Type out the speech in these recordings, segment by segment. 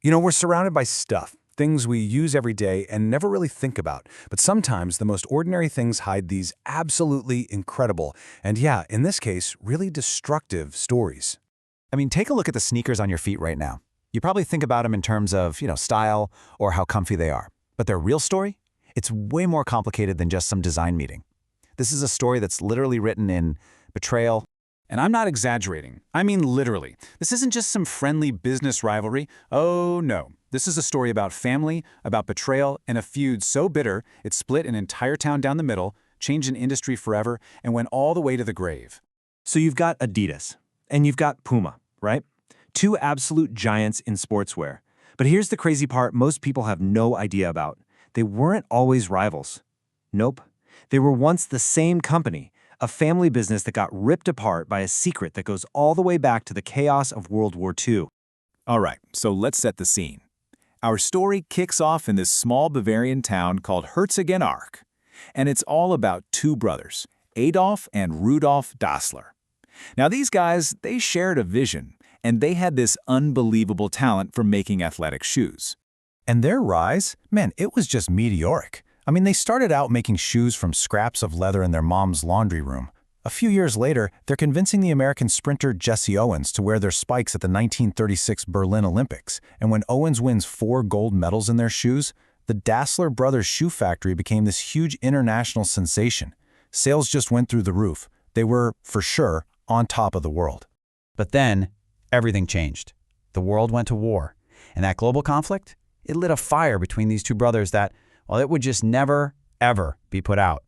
We're surrounded by stuff, things we use every day and never really think about. But sometimes the most ordinary things hide these absolutely incredible, and yeah, in this case, really destructive stories. I mean, take a look at the sneakers on your feet right now. You probably think about them in terms of, style or how comfy they are. But their real story? It's way more complicated than just some design meeting. This is a story that's literally written in betrayal. And I'm not exaggerating. I mean literally. This isn't just some friendly business rivalry. Oh no. This is a story about family, about betrayal, and a feud so bitter it split an entire town down the middle, changed an industry forever, and went all the way to the grave. So you've got Adidas, and you've got Puma, right? Two absolute giants in sportswear. But here's the crazy part most people have no idea about. They weren't always rivals. Nope. They were once the same company, a family business that got ripped apart by a secret that goes all the way back to the chaos of World War II. All right, so let's set the scene. Our story kicks off in this small Bavarian town called Herzogenaurach, and it's all about two brothers, Adolf and Rudolf Dassler. Now these guys, they shared a vision, and they had this unbelievable talent for making athletic shoes. And their rise, man, it was just meteoric. I mean, they started out making shoes from scraps of leather in their mom's laundry room. A few years later, they're convincing the American sprinter Jesse Owens to wear their spikes at the 1936 Berlin Olympics. And when Owens wins 4 gold medals in their shoes, the Dassler brothers' shoe factory became this huge international sensation. Sales just went through the roof. They were, for sure, on top of the world. But then, everything changed. The world went to war. And that global conflict, it lit a fire between these two brothers that, well, it would just never, ever be put out.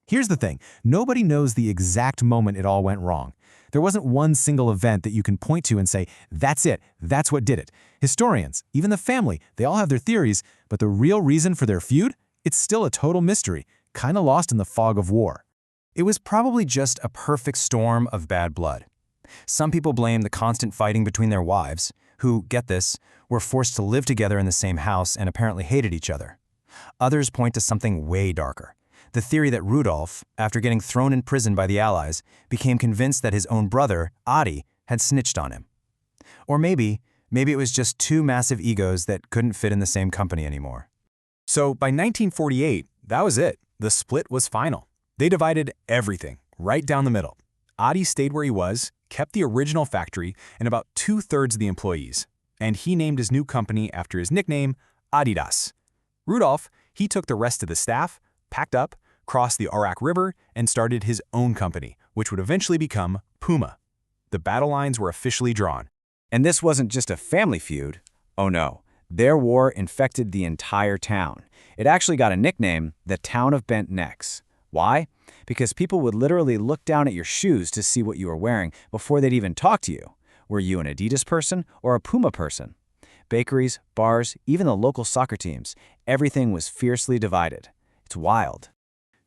Here's the thing. Nobody knows the exact moment it all went wrong. There wasn't one single event that you can point to and say, that's it, that's what did it. Historians, even the family, they all have their theories, but the real reason for their feud? It's still a total mystery, kind of lost in the fog of war. It was probably just a perfect storm of bad blood. Some people blame the constant fighting between their wives, who, get this, were forced to live together in the same house and apparently hated each other. Others point to something way darker. The theory that Rudolf, after getting thrown in prison by the Allies, became convinced that his own brother, Adi, had snitched on him. Or maybe it was just two massive egos that couldn't fit in the same company anymore. So by 1948, that was it. The split was final. They divided everything, right down the middle. Adi stayed where he was, kept the original factory, and about 2/3 of the employees. And he named his new company after his nickname, Adidas. Rudolf, he took the rest of the staff, packed up, crossed the Arak River, and started his own company, which would eventually become Puma. The battle lines were officially drawn. And this wasn't just a family feud. Oh no, their war infected the entire town. It actually got a nickname, the Town of Bent Necks. Why? Because people would literally look down at your shoes to see what you were wearing before they'd even talk to you. Were you an Adidas person or a Puma person? Bakeries, bars, even the local soccer teams, everything was fiercely divided. It's wild.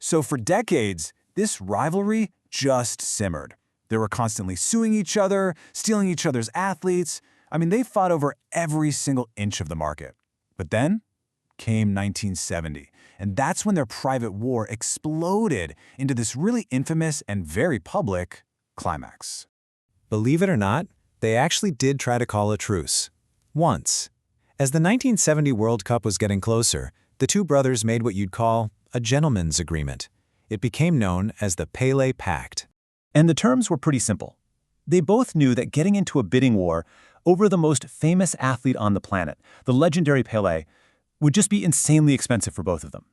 So for decades, this rivalry just simmered. They were constantly suing each other, stealing each other's athletes. I mean, they fought over every single inch of the market. But then came 1970, and that's when their private war exploded into this really infamous and very public climax. Believe it or not, they actually did try to call a truce. Once. As the 1970 World Cup was getting closer, the two brothers made what you'd call a gentleman's agreement. It became known as the Pele Pact. And the terms were pretty simple. They both knew that getting into a bidding war over the most famous athlete on the planet, the legendary Pele, would just be insanely expensive for both of them.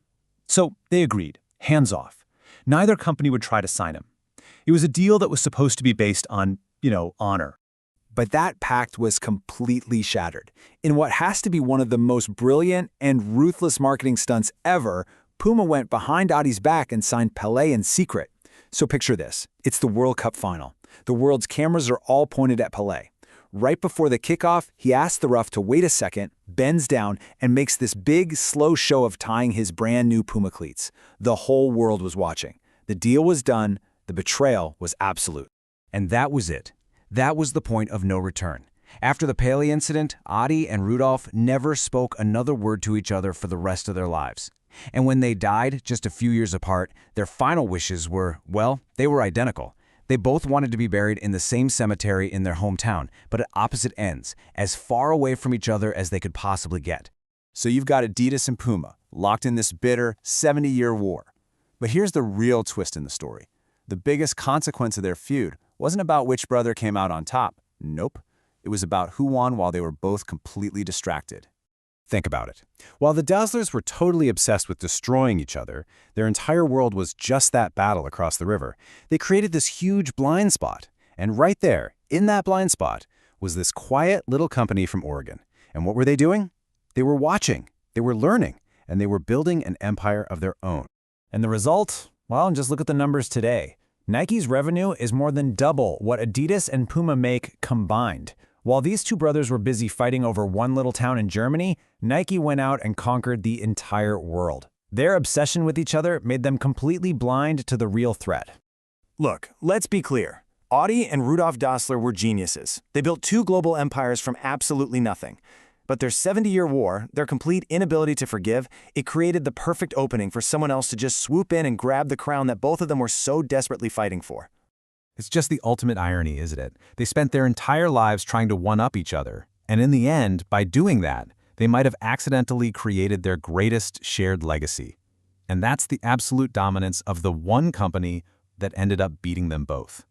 So they agreed, hands off. Neither company would try to sign him. It was a deal that was supposed to be based on, honor. But that pact was completely shattered. In what has to be one of the most brilliant and ruthless marketing stunts ever, Puma went behind Adi's back and signed Pelé in secret. So picture this. It's the World Cup final. The world's cameras are all pointed at Pelé. Right before the kickoff, he asks the ref to wait a second, bends down, and makes this big, slow show of tying his brand new Puma cleats. The whole world was watching. The deal was done. The betrayal was absolute. And that was it. That was the point of no return. After the Pelé incident, Adi and Rudolf never spoke another word to each other for the rest of their lives. And when they died, just a few years apart, their final wishes were, well, they were identical. They both wanted to be buried in the same cemetery in their hometown, but at opposite ends, as far away from each other as they could possibly get. So you've got Adidas and Puma, locked in this bitter 70-year war. But here's the real twist in the story. The biggest consequence of their feud wasn't about which brother came out on top. Nope. It was about who won while they were both completely distracted. Think about it. While the Dazzlers were totally obsessed with destroying each other, their entire world was just that battle across the river. They created this huge blind spot. And right there, in that blind spot, was this quiet little company from Oregon. And what were they doing? They were watching, they were learning, and they were building an empire of their own. And the result? Well, just look at the numbers today. Nike's revenue is more than double what Adidas and Puma make combined. While these two brothers were busy fighting over one little town in Germany, Nike went out and conquered the entire world. Their obsession with each other made them completely blind to the real threat. Look, let's be clear. Adi and Rudolf Dassler were geniuses. They built two global empires from absolutely nothing. But their 70-year war, their complete inability to forgive, it created the perfect opening for someone else to just swoop in and grab the crown that both of them were so desperately fighting for. It's just the ultimate irony, isn't it? They spent their entire lives trying to one-up each other. And in the end, by doing that, they might have accidentally created their greatest shared legacy. And that's the absolute dominance of the one company that ended up beating them both.